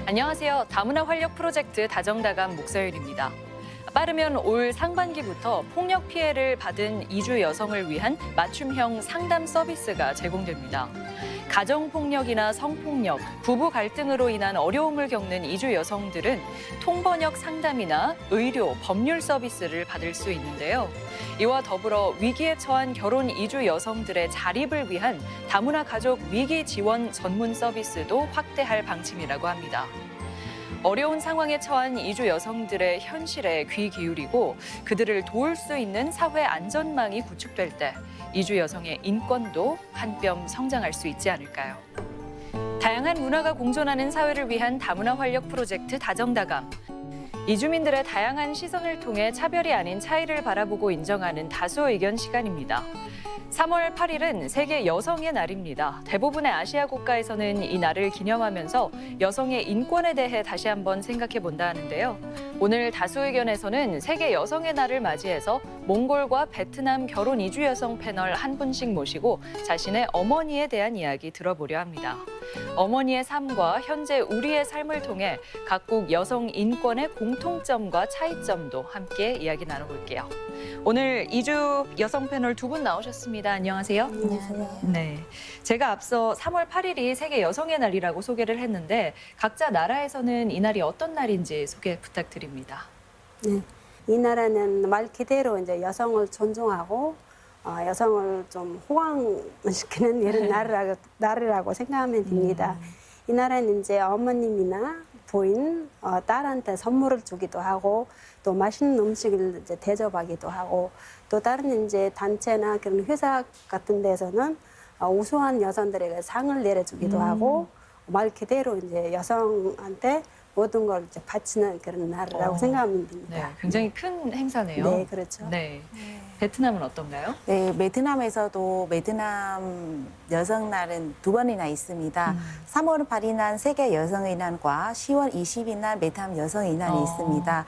안녕하세요. 다문화 활력 프로젝트 다정다감 목서율입니다. 빠르면 올 상반기부터 폭력 피해를 받은 이주 여성을 위한 맞춤형 상담 서비스가 제공됩니다. 가정폭력이나 성폭력, 부부 갈등으로 인한 어려움을 겪는 이주 여성들은 통번역 상담이나 의료, 법률 서비스를 받을 수 있는데요. 이와 더불어 위기에 처한 결혼 이주 여성들의 자립을 위한 다문화 가족 위기 지원 전문 서비스도 확대할 방침이라고 합니다. 어려운 상황에 처한 이주 여성들의 현실에 귀 기울이고 그들을 도울 수 있는 사회 안전망이 구축될 때 이주 여성의 인권도 한 뼘 성장할 수 있지 않을까요? 다양한 문화가 공존하는 사회를 위한 다문화 활력 프로젝트 다정다감. 이주민들의 다양한 시선을 통해 차별이 아닌 차이를 바라보고 인정하는 다수 의견 시간입니다. 3월 8일은 세계 여성의 날입니다. 대부분의 아시아 국가에서는 이 날을 기념하면서 여성의 인권에 대해 다시 한번 생각해 본다 하는데요. 오늘 다수 의견에서는 세계 여성의 날을 맞이해서 몽골과 베트남 결혼 이주 여성 패널 한 분씩 모시고 자신의 어머니에 대한 이야기 들어보려 합니다. 어머니의 삶과 현재 우리의 삶을 통해 각국 여성 인권의 공통점과 차이점도 함께 이야기 나눠볼게요. 오늘 이주 여성 패널 두 분 나오셨습니다. 안녕하세요. 안녕하세요. 네, 제가 앞서 3월 8일이 세계 여성의 날이라고 소개를 했는데 각자 나라에서는 이 날이 어떤 날인지 소개 부탁드립니다. 네, 이 나라는 말 그대로 이제 여성을 존중하고 여성을 좀 호강시키는 이런 나라라고 생각하면 됩니다. 이 나라는 이제 어머님이나 부인, 딸한테 선물을 주기도 하고 또 맛있는 음식을 이제 대접하기도 하고 또 다른 이제 단체나 그런 회사 같은 데서는 우수한 여성들에게 상을 내려주기도 하고 말 그대로 이제 여성한테 모든 걸 이제 바치는 그런 나라라고 생각하면 됩니다. 네, 굉장히 큰 행사네요. 네, 그렇죠. 네. 베트남은 어떤가요? 네, 베트남에서도 베트남 여성날은 두 번이나 있습니다. 3월 8일 날 세계 여성의 날과 10월 20일 날 베트남 여성의 날이 있습니다.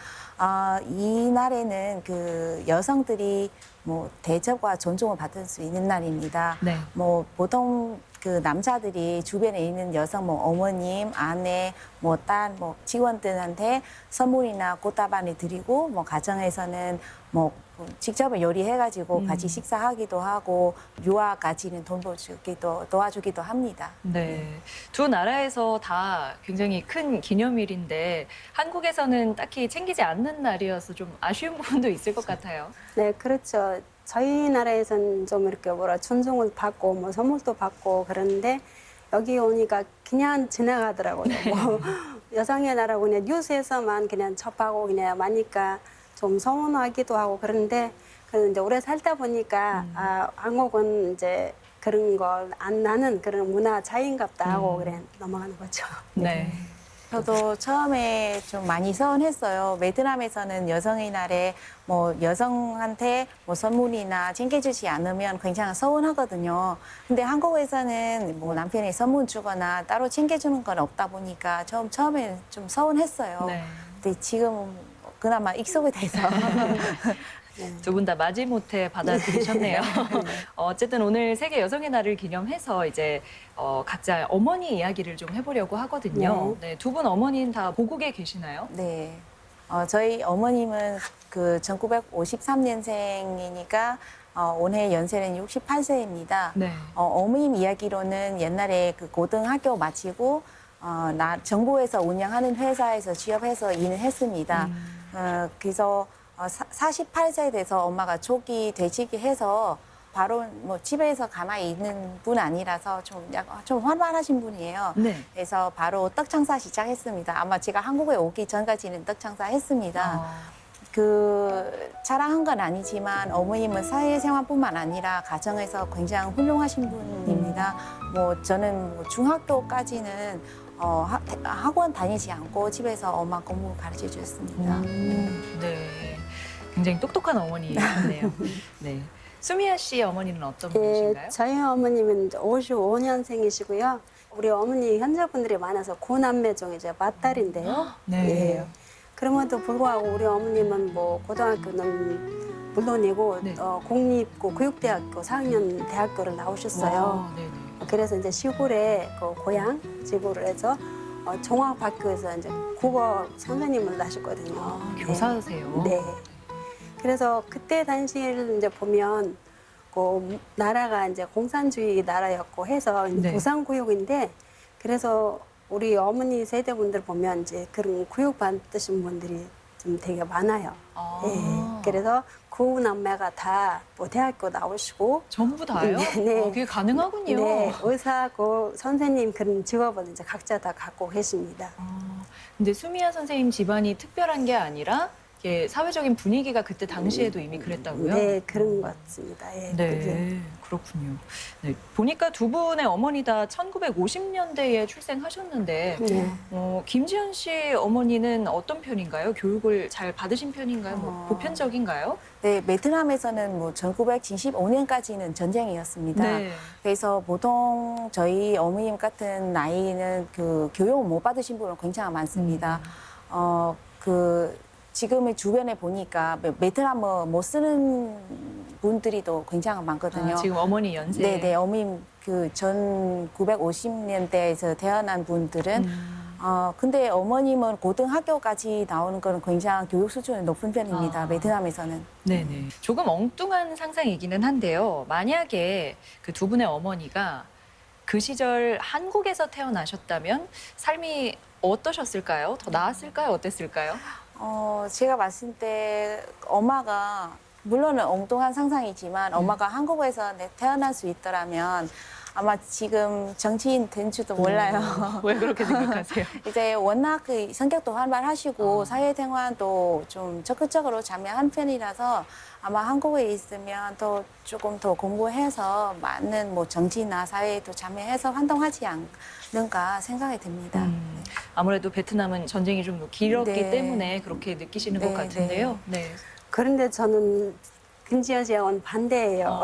이 날에는 그 여성들이 뭐 대접과 존중을 받을 수 있는 날입니다. 네. 뭐 보통 그 남자들이 주변에 있는 여성, 뭐 어머님, 아내, 뭐 딸, 뭐 직원들한테 선물이나 꽃다발을 드리고, 뭐 가정에서는 뭐 직접 요리해가지고 같이 식사하기도 하고 유아 가지는 돈 벌주기도 도와주기도 합니다. 네, 두 나라에서 다 굉장히 큰 기념일인데 한국에서는 딱히 챙기지 않는 날이어서 좀 아쉬운 부분도 있을 것 같아요. 네, 그렇죠. 저희 나라에서는 좀 이렇게 존중을 받고 뭐 선물도 받고 그러는데 여기 오니까 그냥 지나가더라고요. 뭐 여성의 나라고 그냥 뉴스에서만 그냥 접하고 그냥 마니까 좀 서운하기도 하고 그런데 이제 오래 살다 보니까 한국은 이제 그런 걸 안 나는 그런 문화 차이인갑다 하고 그래 넘어가는 거죠. 네. 저도 처음에 좀 많이 서운했어요. 베트남에서는 여성의 날에 뭐 여성한테 뭐 선물이나 챙겨주지 않으면 굉장히 서운하거든요. 근데 한국에서는 뭐 남편이 선물 주거나 따로 챙겨주는 건 없다 보니까 처음에 좀 서운했어요. 네. 근데 지금 그나마 익숙이 돼서 두 분 다 마지못해 받아들이셨네요. 어쨌든 오늘 세계 여성의 날을 기념해서 이제 각자 어머니 이야기를 좀 해보려고 하거든요. 네, 두 분 어머니는 다 고국에 계시나요? 네. 저희 어머님은 그 1953년생이니까 올해 연세는 68세입니다. 네. 어머님 이야기로는 옛날에 그 고등학교 마치고 정부에서 운영하는 회사에서 취업해서 일을 했습니다. 그래서 48세 돼서 엄마가 조기 퇴직해서 바로 뭐 집에서 가만히 있는 분 아니라서 좀 활발하신 분이에요. 네. 그래서 바로 떡 장사 시작했습니다. 아마 제가 한국에 오기 전까지는 떡 장사 했습니다. 그 자랑한 건 아니지만 어머님은 사회생활뿐만 아니라 가정에서 굉장히 훌륭하신 분입니다. 뭐 저는 뭐 중학교까지는 학원 다니지 않고 집에서 엄마 공부 가르쳐 줬습니다. 네. 굉장히 똑똑한 어머니셨네요. 네. 수미아 씨 어머니는 어떤 분이신가요? 저희 어머님은 55년생이시고요. 우리 어머니 현자분들이 많아서 고남매 중에 이제 맏딸인데요. 네. 예. 그럼에도 불구하고 우리 어머님은 뭐 고등학교는 물론이고 네. 공립고 교육대학교 4학년 대학교를 나오셨어요. 네네. 그래서 이제 시골에 그 고향 집으로 해서 종합학교에서 이제 국어 선생님을 하셨거든요. 아, 교사세요? 네. 그래서 그때 당시를 이제 보면 그 나라가 이제 공산주의 나라였고 해서 이제 네. 보상구역인데 그래서 우리 어머니 세대분들 보면 이제 그런 구역 받으신 분들이 좀 되게 많아요. 아. 예. 그래서 구남매가 다 뭐 대학교 나오시고 전부 다요? 네, 네. 그게 가능하군요. 네, 의사고 선생님 그런 직업을 이제 각자 다 갖고 계십니다. 근데 수미아 선생님 집안이 특별한 게 아니라 이게 사회적인 분위기가 그때 당시에도 이미 그랬다고요? 네, 그런 것 같습니다. 예, 그게. 네, 그렇군요. 네, 보니까 두 분의 어머니 다 1950년대에 출생하셨는데 네. 김지연 씨 어머니는 어떤 편인가요? 교육을 잘 받으신 편인가요? 뭐 보편적인가요? 네, 베트남에서는 뭐 1975년까지는 전쟁이었습니다. 네. 그래서 보통 저희 어머님 같은 나이는 그 교육을 못 받으신 분은 굉장히 많습니다. 지금의 주변에 보니까 베트남어 못 쓰는 분들이 또 굉장히 많거든요. 아, 지금 어머니 연세. 네네, 어머님 그 1950년대에서 태어난 분들은 근데 어머님은 고등학교까지 나오는 거는 굉장히 교육 수준이 높은 편입니다. 아. 베트남에서는. 네네. 조금 엉뚱한 상상이기는 한데요. 만약에 그 두 분의 어머니가 그 시절 한국에서 태어나셨다면 삶이 어떠셨을까요? 더 나았을까요? 어땠을까요? 제가 봤을 때 엄마가 물론은 엉뚱한 상상이지만 엄마가 한국에서 태어날 수 있더라면 아마 지금 정치인 된 줄도 몰라요. 왜 그렇게 생각하세요? 이제 워낙 그 성격도 활발하시고 사회생활도 좀 적극적으로 참여한 편이라서 아마 한국에 있으면 또 조금 더 공부해서 많은 뭐 정치나 사회에도 참여해서 활동하지 않는가 생각이 듭니다. 아무래도 베트남은 전쟁이 좀 길었기 네. 때문에 그렇게 느끼시는 것 네, 같은데요. 네. 그런데 저는 김지연 씨하고는 반대예요.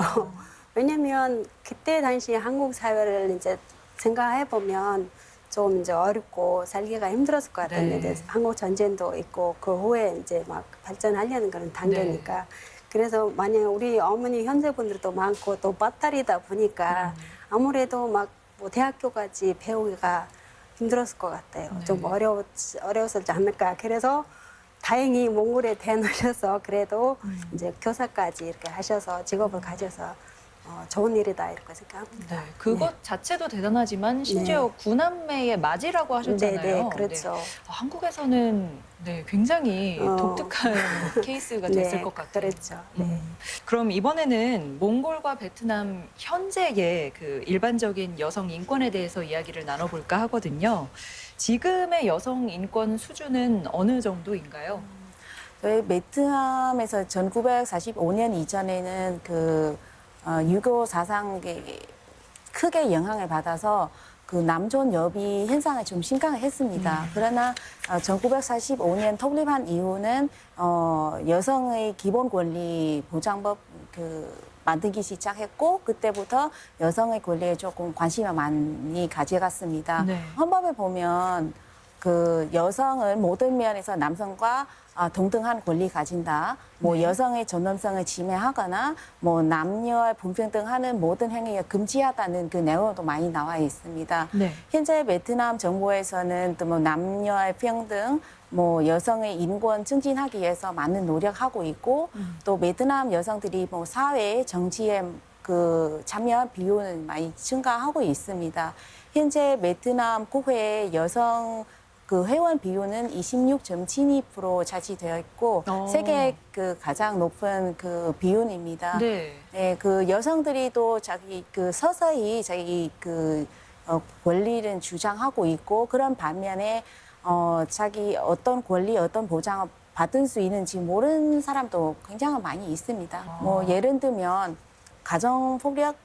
왜냐면 그때 당시 한국 사회를 이제 생각해 보면 좀 이제 어렵고 살기가 힘들었을 것 같은데 네. 이제 한국 전쟁도 있고 그 후에 이제 막 발전하려는 그런 단계니까 그래서 만약 우리 어머니 현재분들도 많고 또 밭다리다 보니까 아무래도 막 뭐 대학교까지 배우기가 힘들었을 것 같아요. 네. 좀 어려웠지 않을까. 그래서 다행히 몽골에 대놓으셔서 그래도 이제 교사까지 이렇게 하셔서 직업을 가져서 좋은 일이다 이렇게 생각합니다. 네. 그것 자체도 대단하지만 심지어 구남매의 맞이라고 하셨잖아요. 네, 네, 그렇죠. 한국에서는 네, 굉장히 독특한 케이스가 됐을 네, 것 같아요. 그렇죠. 네. 그럼 이번에는 몽골과 베트남 현재의 그 일반적인 여성 인권에 대해서 이야기를 나눠볼까 하거든요. 지금의 여성 인권 수준은 어느 정도인가요? 저희 베트남에서 1945년 이전에는 그 6.25 사상에 크게 영향을 받아서 그 남존 여비 현상이 좀 심각했습니다. 그러나 1945년 독립한 이후는 여성의 기본 권리 보장법 만들기 시작했고 그때부터 여성의 권리에 조금 관심을 많이 가져갔습니다. 네. 헌법에 보면 그 여성은 모든 면에서 남성과 동등한 권리 가진다. 뭐 여성의 존엄성을 침해하거나 뭐 남녀의 불평등하는 모든 행위가 금지하다는 그 내용도 많이 나와 있습니다. 네. 현재 베트남 정부에서는 또 뭐 남녀의 평등, 뭐 여성의 인권 증진하기 위해서 많은 노력하고 있고 또 베트남 여성들이 뭐 사회 정치에 그 참여 비율은 많이 증가하고 있습니다. 현재 베트남 국회 여성 그 회원 비율은 26.72% 차지되어 있고 세계 그 가장 높은 그 비율입니다. 네. 네, 그 여성들이 또 자기 그 서서히 자기 그 권리를 주장하고 있고 그런 반면에 자기 어떤 권리, 어떤 보장을 받을 수 있는지 모르는 사람도 굉장히 많이 있습니다. 뭐 예를 들면 가정 폭력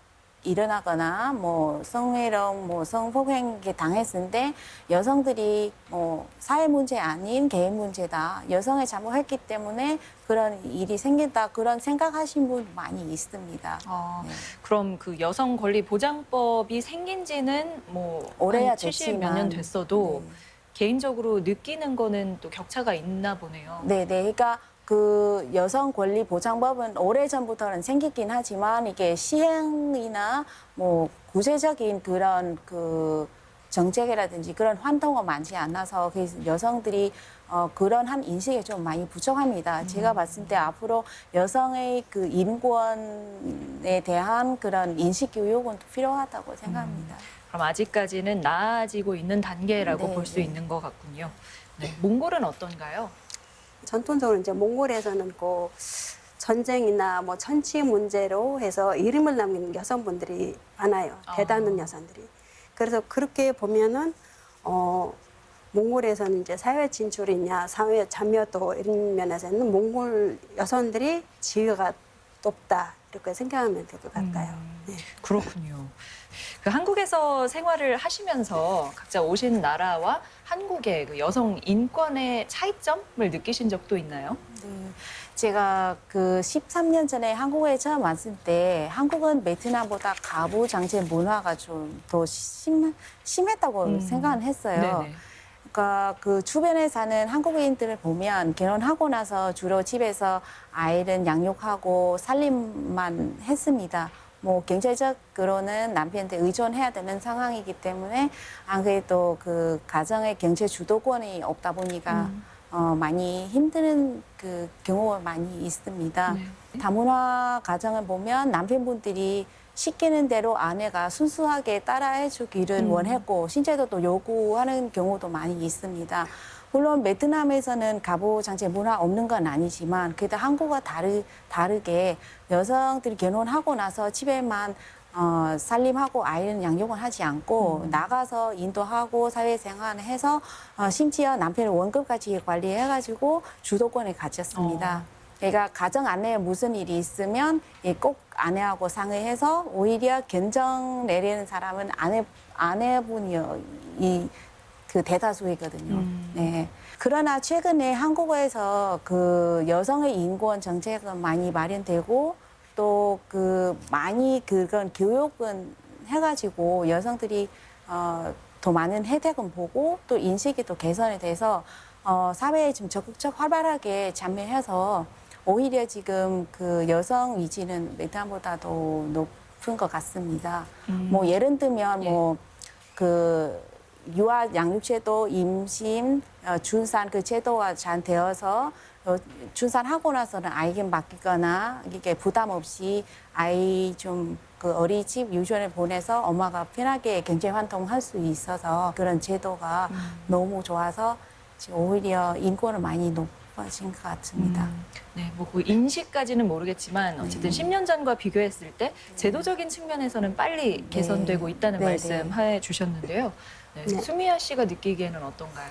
일어나거나 뭐 성희롱, 뭐 성폭행에 당했을 때 여성들이 뭐 사회 문제 아닌 개인 문제다. 여성이 잘못했기 때문에 그런 일이 생긴다. 그런 생각하신 분 많이 있습니다. 네. 그럼 그 여성 권리 보장법이 생긴 지는 뭐 오래야 70 몇 년 됐지만, 됐어도 네. 개인적으로 느끼는 거는 또 격차가 있나 보네요. 네, 그러니까 그 여성 권리 보장법은 오래전부터는 생기긴 하지만 이게 시행이나 뭐 구체적인 그런 그 정책이라든지 그런 환도가 많지 않아서 그래서 여성들이 그런 한 인식이 좀 많이 부족합니다. 제가 봤을 때 앞으로 여성의 그 인권에 대한 그런 인식 교육은 필요하다고 생각합니다. 그럼 아직까지는 나아지고 있는 단계라고 네, 볼 수 네. 있는 것 같군요. 네, 몽골은 어떤가요? 전통적으로 이제 몽골에서는 그 전쟁이나 뭐 천치 문제로 해서 이름을 남긴 여성분들이 많아요. 대단한 여성들이. 그래서 그렇게 보면은 몽골에서는 이제 사회 진출이냐, 사회 참여도 이런 면에서는 몽골 여성들이 지위가 높다 이렇게 생각하면 될 것 같아요. 네. 그렇군요. 그 한국에서 생활을 하시면서 각자 오신 나라와 한국의 그 여성 인권의 차이점을 느끼신 적도 있나요? 네. 제가 그 13년 전에 한국에 처음 왔을 때 한국은 베트남보다 가부 장제 문화가 좀 더 심했다고 생각은 했어요. 네네. 그러니까 그 주변에 사는 한국인들을 보면 결혼하고 나서 주로 집에서 아이를 양육하고 살림만 했습니다. 뭐 경제적으로는 남편한테 의존해야 되는 상황이기 때문에 안 그래도 그 가정의 경제 주도권이 없다 보니까 많이 힘든 그 경우가 많이 있습니다. 네. 다문화 가정을 보면 남편분들이 시키는 대로 아내가 순수하게 따라해주기를 원했고 실제로 또 요구하는 경우도 많이 있습니다. 물론 베트남에서는 가부 장제 문화 없는 건 아니지만 그래도 한국과 다르게 여성들이 결혼하고 나서 집에만 살림하고 아이는 양육을 하지 않고 나가서 인도하고 사회생활을 해서 심지어 남편의 월급까지 관리해가지고 주도권을 가졌습니다. 그러니까 가정 안에 무슨 일이 있으면 꼭 아내하고 상의해서 오히려 견정 내리는 사람은 아내분이요. 그 대다수이거든요. 네. 그러나 최근에 한국에서 그 여성의 인권 정책은 많이 마련되고 또 그 많이 그런 교육은 해가지고 여성들이 더 많은 혜택은 보고 또 인식이 또 개선이 돼서 사회에 좀 적극적 활발하게 참여해서 오히려 지금 그 여성 위치는 베트남보다 더 높은 것 같습니다. 뭐 예를 들면 뭐 그 유아 양육 제도, 임신, 출산 그 제도가 잘 되어서 출산하고 나서는 아이에게 맡기거나 이게 부담 없이 아이 좀 그 어린이집 유치원에 보내서 엄마가 편하게 경제 활동할 수 있어서 그런 제도가 너무 좋아서 지금 오히려 인권은 많이 높아진 것 같습니다. 네, 뭐 그 인식까지는 모르겠지만 어쨌든 10년 전과 비교했을 때 제도적인 측면에서는 빨리 개선되고 있다는 네, 말씀 해주셨는데요. 네, 네. 수미아 씨가 느끼기에는 어떤가요?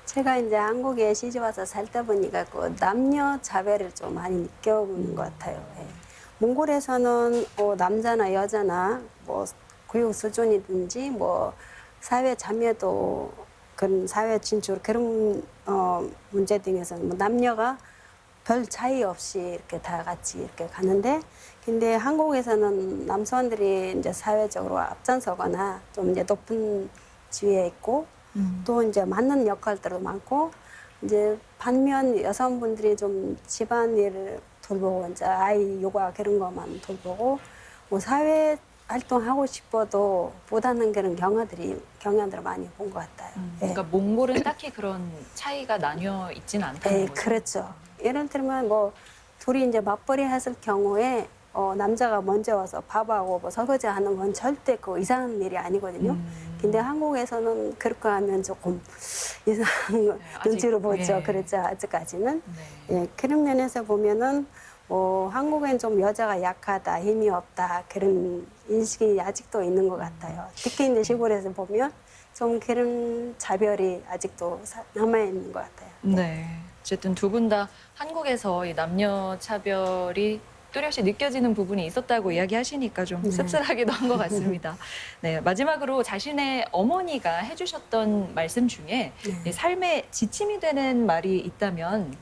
제가 이제 한국에 시집 와서 살다 보니까 그 남녀 차별을 좀 많이 느껴보는 것 같아요. 예. 몽골에서는 뭐 남자나 여자나 뭐 교육 수준이든지 뭐 사회 참여도 그런 사회 진출 그런 문제 등에서는 뭐 남녀가 별 차이 없이 이렇게 다 같이 이렇게 가는데 근데 한국에서는 남성들이 이제 사회적으로 앞장서거나 좀 이제 높은 지위에 있고 또 이제 맡는 역할들도 많고 이제 반면 여성분들이 좀 집안일을 돌보고 이제 아이 육아 그런 것만 돌보고 뭐 사회 활동하고 싶어도 못하는 그런 경향들을 많이 본 것 같아요. 예. 그러니까 몽골은 딱히 그런 차이가 나뉘어 있지는 않다는 예, 거죠. 그렇죠. 예를 들면 뭐 둘이 이제 맞벌이 했을 경우에 남자가 먼저 와서 밥하고 뭐 설거지 하는 건 절대 그 이상한 일이 아니거든요. 근데 한국에서는 그렇게 하면 조금 이상한 아직, 눈치로 보죠. 예. 그렇죠. 아직까지는. 네. 예, 그런 면에서 보면은 한국엔 좀 여자가 약하다, 힘이 없다 그런 인식이 아직도 있는 것 같아요. 특히 이제 시골에서 보면 좀 그런 차별이 아직도 남아 있는 것 같아요. 네. 어쨌든 두 분 다 한국에서 이 남녀 차별이 뚜렷이 느껴지는 부분이 있었다고 이야기하시니까 좀 씁쓸하기도 한 것 같습니다. 네, 마지막으로 자신의 어머니가 해주셨던 말씀 중에 이 삶의 지침이 되는 말이 있다면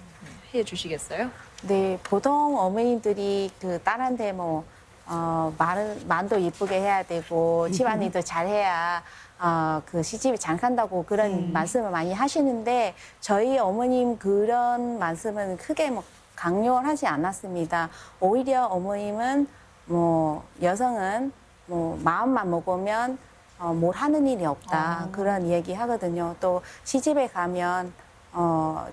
해주시겠어요? 네, 보통 어머님들이 그 딸한테 뭐 말도 예쁘게 해야 되고 집안일도 잘해야 그 시집이 잘 간다고 그런 말씀을 많이 하시는데 저희 어머님 그런 말씀은 크게 뭐 강요를 하지 않았습니다. 오히려 어머님은 뭐 여성은 뭐 마음만 먹으면 뭘 하는 일이 없다. 그런 얘기 하거든요. 또 시집에 가면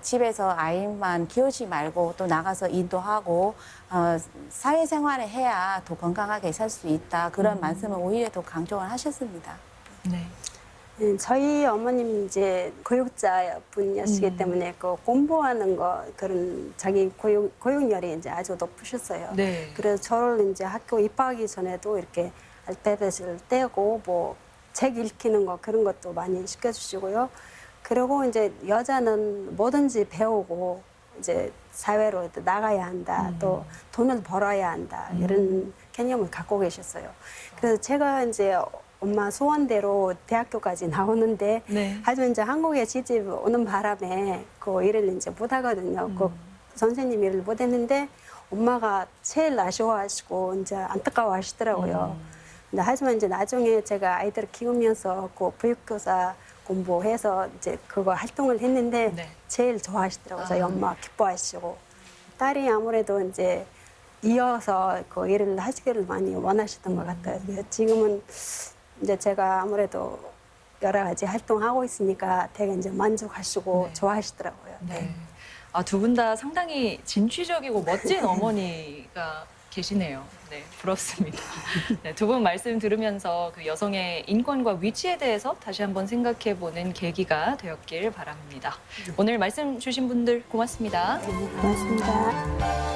집에서 아이만 키우지 말고 또 나가서 일도 하고 사회생활을 해야 더 건강하게 살 수 있다. 그런 말씀을 오히려 더 강조를 하셨습니다. 네. 저희 어머님 이제 교육자 분이시기 때문에 그 공부하는 거 그런 자기 교육열이 이제 아주 높으셨어요. 네. 그래서 저를 이제 학교 입학하기 전에도 이렇게 알파벳을 떼고 뭐 책 읽히는 거 그런 것도 많이 시켜주시고요. 그리고 이제 여자는 뭐든지 배우고 이제 사회로 나가야 한다. 또 돈을 벌어야 한다. 이런 개념을 갖고 계셨어요. 그래서 제가 이제 엄마 소원대로 대학교까지 나오는데 네. 하지만 이제 한국에 시집 오는 바람에 그 일을 이제 못 하거든요. 그 선생님 일을 못 했는데 엄마가 제일 아쉬워하시고 이제 안타까워하시더라고요. 근데 하지만 이제 나중에 제가 아이들을 키우면서 그 보육교사 공부해서 이제 그거 활동을 했는데 네. 제일 좋아하시더라고요. 저희 엄마 기뻐하시고 딸이 아무래도 이제 이어서 그 일을 하시기를 많이 원하시던 것 같아요. 그래서 지금은 이제 제가 아무래도 여러 가지 활동하고 있으니까 되게 이제 만족하시고 네. 좋아하시더라고요. 네. 아, 두 분 다 상당히 진취적이고 멋진 어머니가 계시네요. 네, 부럽습니다. 네, 두 분 말씀 들으면서 그 여성의 인권과 위치에 대해서 다시 한번 생각해보는 계기가 되었길 바랍니다. 오늘 말씀 주신 분들 고맙습니다. 고맙습니다.